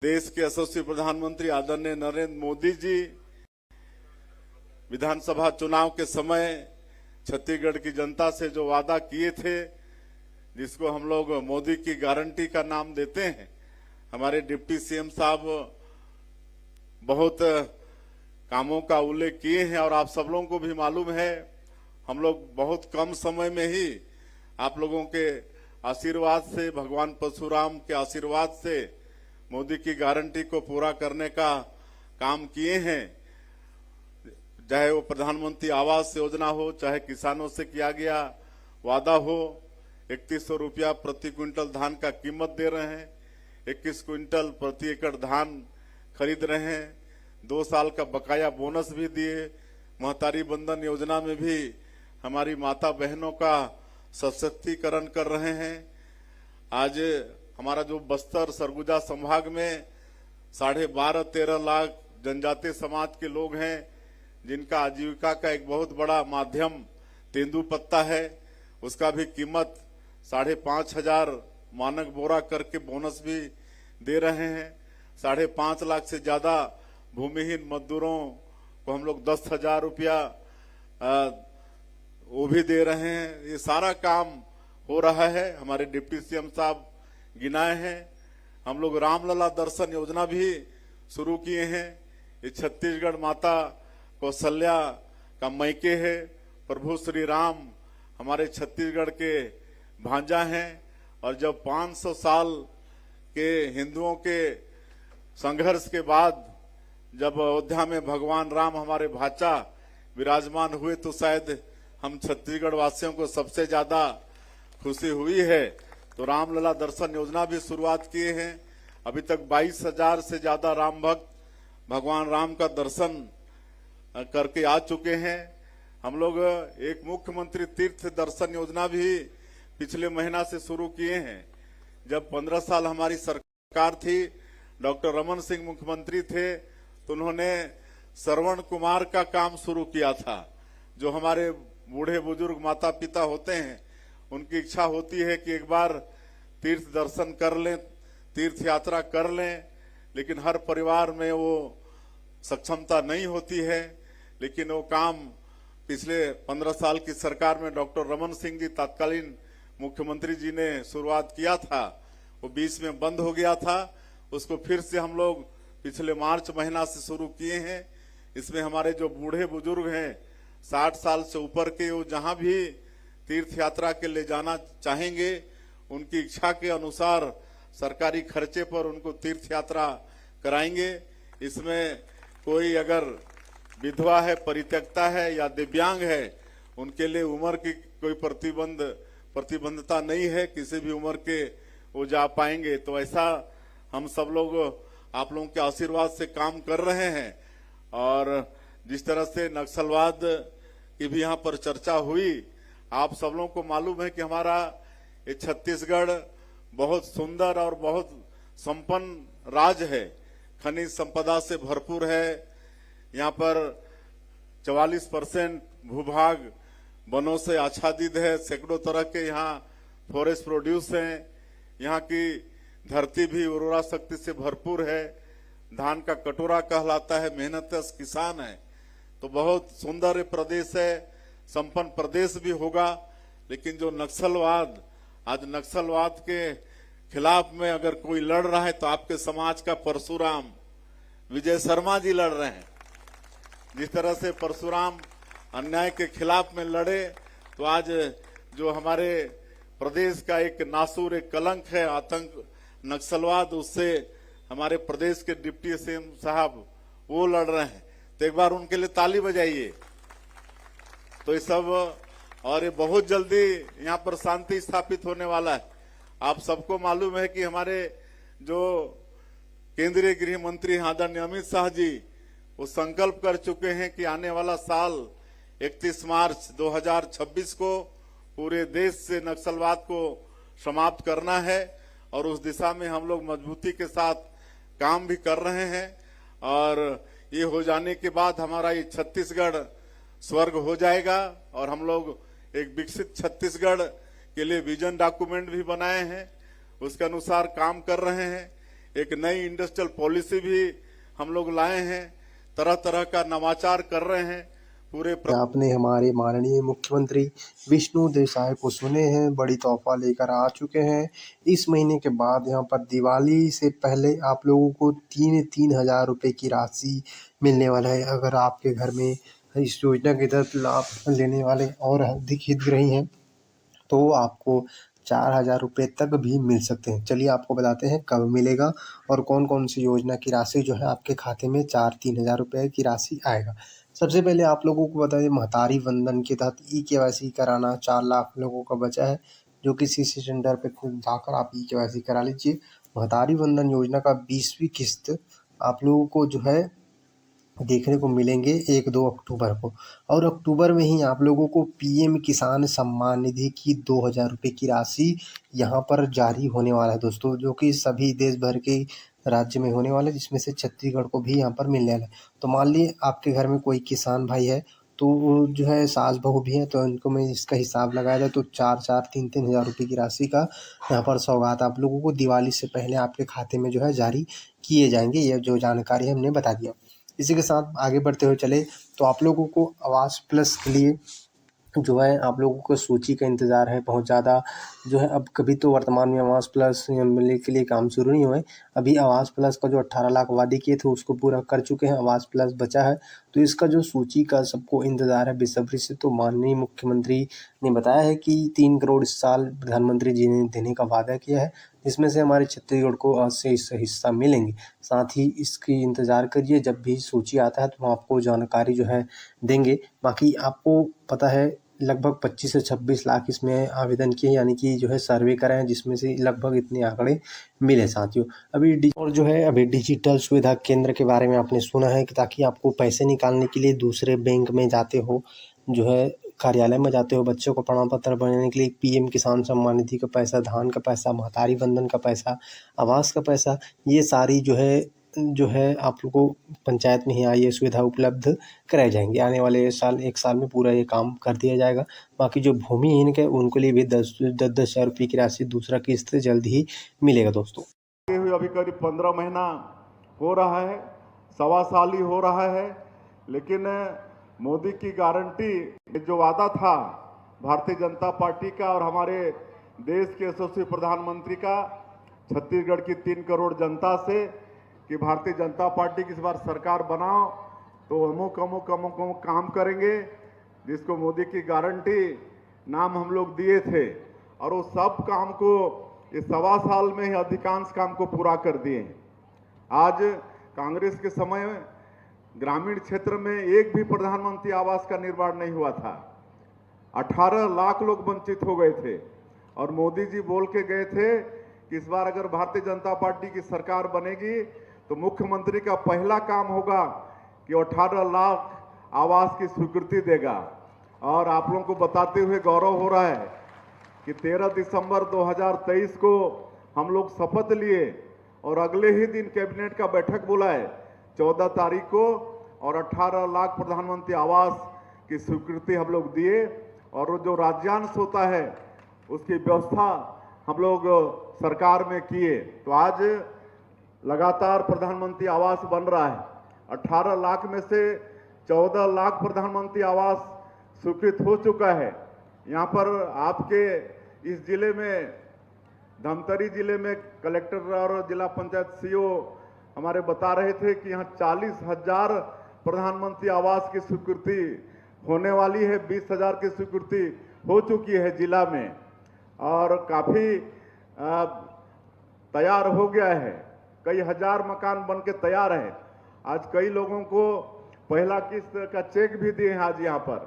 देश के यशस्वी प्रधानमंत्री आदरणीय नरेंद्र मोदी जी विधानसभा चुनाव के समय छत्तीसगढ़ की जनता से जो वादा किए थे, जिसको हम लोग मोदी की गारंटी का नाम देते हैं, हमारे डिप्टी सीएम साहब बहुत कामों का उल्लेख किए हैं और आप सब लोगों को भी मालूम है, हम लोग बहुत कम समय में ही आप लोगों के आशीर्वाद से, भगवान परशुराम के आशीर्वाद से मोदी की गारंटी को पूरा करने का काम किए हैं। चाहे वो प्रधानमंत्री आवास योजना हो, चाहे किसानों से किया गया वादा हो, 3100 रुपया प्रति क्विंटल धान का कीमत दे रहे हैं, 21 क्विंटल प्रति एकड़ धान खरीद रहे हैं, 2 साल का बकाया बोनस भी दिए, महतारी बंधन योजना में भी हमारी माता बहनों का सशक्तिकरण कर रहे हैं। आज हमारा जो बस्तर सरगुजा संभाग में 12.5-13 लाख जनजातीय समाज के लोग हैं, जिनका आजीविका का एक बहुत बड़ा माध्यम तेंदुपत्ता है, उसका भी कीमत 5,500 मानक बोरा करके बोनस भी दे रहे हैं। 5.5 लाख से ज्यादा भूमिहीन मजदूरों को हम लोग 10,000 रुपया वो भी दे रहे हैं। ये सारा काम हो रहा है। हमारे डिप्टी सीएम साहब गिनाए हैं। हम लोग रामलला दर्शन योजना भी शुरू किए हैं। ये छत्तीसगढ़ माता कौशल्या का मैके है। प्रभु श्री राम हमारे छत्तीसगढ़ के भांजा हैं और जब 500 साल के हिंदुओं के संघर्ष के बाद जब अयोध्या में भगवान राम हमारे भाचा विराजमान हुए, तो शायद हम छत्तीसगढ़ वासियों को सबसे ज्यादा खुशी हुई है। तो रामलला दर्शन योजना भी शुरुआत किए हैं। अभी तक 22,000 से ज्यादा राम भक्त भगवान राम का दर्शन करके आ चुके हैं। हम लोग एक मुख्यमंत्री तीर्थ दर्शन योजना भी पिछले महीना से शुरू किए हैं। जब 15 साल हमारी सरकार थी, डॉक्टर रमन सिंह मुख्यमंत्री थे, तो उन्होंने श्रवण कुमार का काम शुरू किया था। जो हमारे बूढ़े बुजुर्ग माता पिता होते हैं, उनकी इच्छा होती है कि एक बार तीर्थ दर्शन कर लें, तीर्थ यात्रा कर लें, लेकिन हर परिवार में वो सक्षमता नहीं होती है। लेकिन वो काम पिछले 15 साल की सरकार में डॉक्टर रमन सिंह जी तत्कालीन मुख्यमंत्री जी ने शुरुआत किया था। वो बीच में बंद हो गया था। उसको फिर से हम लोग पिछले मार्च महीना से शुरू किए हैं। इसमें हमारे जो बूढ़े बुजुर्ग हैं, 60 साल से ऊपर के, वो जहां भी तीर्थ यात्रा के ले जाना चाहेंगे, उनकी इच्छा के अनुसार सरकारी खर्चे पर उनको तीर्थ यात्रा कराएंगे। इसमें कोई अगर विधवा है, परित्यक्ता है या दिव्यांग है, उनके लिए उम्र की कोई प्रतिबंधता नहीं है। किसी भी उम्र के वो जा पाएंगे। तो ऐसा हम सब लोग आप लोगों के आशीर्वाद से काम कर रहे हैं। और जिस तरह से नक्सलवाद की भी यहाँ पर चर्चा हुई, आप सब लोगों को मालूम है कि हमारा ये छत्तीसगढ़ बहुत सुंदर और बहुत संपन्न राज्य है। खनिज संपदा से भरपूर है। यहाँ पर 44% भूभाग वनों से आच्छादित है। सैकड़ों तरह के यहाँ फॉरेस्ट प्रोड्यूस हैं। यहाँ की धरती भी उर्वरा शक्ति से भरपूर है। धान का कटोरा कहलाता है, मेहनतकश किसान है। तो बहुत सुंदर प्रदेश है, संपन्न प्रदेश भी होगा। लेकिन जो नक्सलवाद, आज नक्सलवाद के खिलाफ में अगर कोई लड़ रहा है, तो आपके समाज का परशुराम विजय शर्मा जी लड़ रहे हैं। जिस तरह से परशुराम अन्याय के खिलाफ में लड़े, तो आज जो हमारे प्रदेश का एक नासूर, एक कलंक है आतंक नक्सलवाद, उससे हमारे प्रदेश के डिप्टी सीएम साहब वो लड़ रहे हैं। तो एक बार उनके लिए ताली बजाइए। तो ये सब, और ये बहुत जल्दी यहाँ पर शांति स्थापित होने वाला है। आप सबको मालूम है कि हमारे जो केंद्रीय गृह मंत्री आदरणीय अमित शाह जी, वो संकल्प कर चुके हैं कि आने वाला साल 31 मार्च 2026 को पूरे देश से नक्सलवाद को समाप्त करना है। और उस दिशा में हम लोग मजबूती के साथ काम भी कर रहे हैं। और ये हो जाने के बाद हमारा ये छत्तीसगढ़ स्वर्ग हो जाएगा। और हम लोग एक विकसित छत्तीसगढ़ के लिए विजन डॉक्यूमेंट भी बनाए हैं, उसके अनुसार काम कर रहे हैं। एक नई इंडस्ट्रियल पॉलिसी भी हम लोग लाए हैं, तरह तरह का नवाचार कर रहे हैं। पूरे आपने हमारे माननीय मुख्यमंत्री विष्णु देसाई को सुने हैं, बड़ी तोहफा लेकर आ चुके हैं। इस महीने के बाद यहाँ पर दिवाली से पहले आप लोगों को 3,000 रुपये की राशि मिलने वाला है। अगर आपके घर में इस योजना के तहत लाभ लेने वाले और अधिक हितग्राही हैं तो आपको 4,000 रुपये तक भी मिल सकते हैं। चलिए आपको बताते हैं कब मिलेगा और कौन कौन सी योजना की राशि जो है आपके खाते में 3,000 रुपये की राशि आएगा। सबसे पहले आप लोगों को बता दें, महतारी वंदन के तहत ई-केवाईसी कराना 4 लाख लोगों का बचा है, जो कि सीसी सेंटर पे खुद जाकर आप ई-केवाईसी करा लीजिए। महतारी वंदन योजना का 20वीं किस्त आप लोगों को जो है देखने को मिलेंगे 1-2 अक्टूबर को, और अक्टूबर में ही आप लोगों को पीएम किसान सम्मान निधि की 2,000 रुपये की राशि यहाँ पर जारी होने वाला है दोस्तों, जो कि सभी देश भर के राज्य में होने वाला है, जिसमें से छत्तीसगढ़ को भी यहाँ पर मिलने वाला है। तो मान लीजिए आपके घर में कोई किसान भाई है, तो वो जो है सास बहू भी है, तो इनको में इसका हिसाब लगाया जाए तो 4-4, 3-3 हज़ार रुपये की राशि का यहाँ पर सौगात आप लोगों को दिवाली से पहले आपके खाते में जो है जारी किए जाएंगे। ये जो जानकारी हमने बता दिया। इसी के साथ आगे बढ़ते हुए चले तो आप लोगों को आवास प्लस के लिए जो है आप लोगों को सूची का इंतज़ार है बहुत ज़्यादा। जो है अब कभी तो वर्तमान में आवास प्लस मिलने के लिए काम शुरू नहीं हुए। अभी आवास प्लस का जो 18 लाख वादे किए थे उसको पूरा कर चुके हैं, आवास प्लस बचा है। तो इसका जो सूची का सबको इंतज़ार है बेसब्री से। तो माननीय मुख्यमंत्री ने बताया है कि 3 करोड़ इस साल प्रधानमंत्री जी ने देने का वादा किया है, जिसमें से हमारे छत्तीसगढ़ को 80 हिस्सा मिलेंगे। साथ ही इसकी इंतज़ार करिए, जब भी सूची आता है तो हम आपको जानकारी जो है देंगे। बाकी आपको पता है लगभग 25 से 26 लाख इसमें आवेदन किए, यानी कि जो है सर्वे कराए हैं, जिसमें से लगभग इतने आंकड़े मिले साथियों। अभी डिजिटल सुविधा केंद्र के बारे में आपने सुना है कि ताकि आपको पैसे निकालने के लिए दूसरे बैंक में जाते हो, जो है कार्यालय में जाते हो, बच्चों को प्रमाण पत्र बनाने के लिए पीएम किसान सम्मान निधि का पैसा, धान का पैसा, महतारी वंदन का पैसा, आवास का पैसा, ये सारी जो है आप लोग को पंचायत में ही ये सुविधा उपलब्ध कराए जाएंगे। आने वाले साल 1 साल में पूरा ये काम कर दिया जाएगा। बाकी जो भूमिहीन के उनके लिए भी 10-10 हज़ार रुपये की राशि दूसरा किस्त जल्द ही मिलेगा दोस्तों। अभी करीब 15 महीना हो रहा है, 1.25 साल ही हो रहा है, लेकिन मोदी की गारंटी जो वादा था भारतीय जनता पार्टी का और हमारे देश के यशस्वी प्रधानमंत्री का छत्तीसगढ़ की 3 करोड़ जनता से कि भारतीय जनता पार्टी की इस बार सरकार बनाओ तो अमुक अमुक अमुक अमुक काम करेंगे, जिसको मोदी की गारंटी नाम हम लोग दिए थे, और वो सब काम को इस 1.25 साल में ही अधिकांश काम को पूरा कर दिए। आज कांग्रेस के समय ग्रामीण क्षेत्र में एक भी प्रधानमंत्री आवास का निर्माण नहीं हुआ था। 18 लाख लोग वंचित हो गए थे, और मोदी जी बोल के गए थे कि इस बार अगर भारतीय जनता पार्टी की सरकार बनेगी तो मुख्यमंत्री का पहला काम होगा कि 18 लाख आवास की स्वीकृति देगा। और आप लोगों को बताते हुए गौरव हो रहा है कि 13 दिसंबर 2023 को हम लोग शपथ लिए और अगले ही दिन कैबिनेट का बैठक बुलाए 14 तारीख को, और 18 लाख प्रधानमंत्री आवास की स्वीकृति हम लोग दिए, और जो राज्यांश होता है उसकी व्यवस्था हम लोग सरकार में किए। तो आज लगातार प्रधानमंत्री आवास बन रहा है। 18 लाख में से 14 लाख प्रधानमंत्री आवास स्वीकृत हो चुका है। यहाँ पर आपके इस जिले में, धमतरी जिले में कलेक्टर और जिला पंचायत सीओ हमारे बता रहे थे कि यहाँ 40,000 प्रधानमंत्री आवास की स्वीकृति होने वाली है। 20,000 की स्वीकृति हो चुकी है जिला में, और काफ़ी तैयार हो गया है। कई हजार मकान बन के तैयार है। आज कई लोगों को पहला किस्त का चेक भी दिए हैं आज यहाँ पर।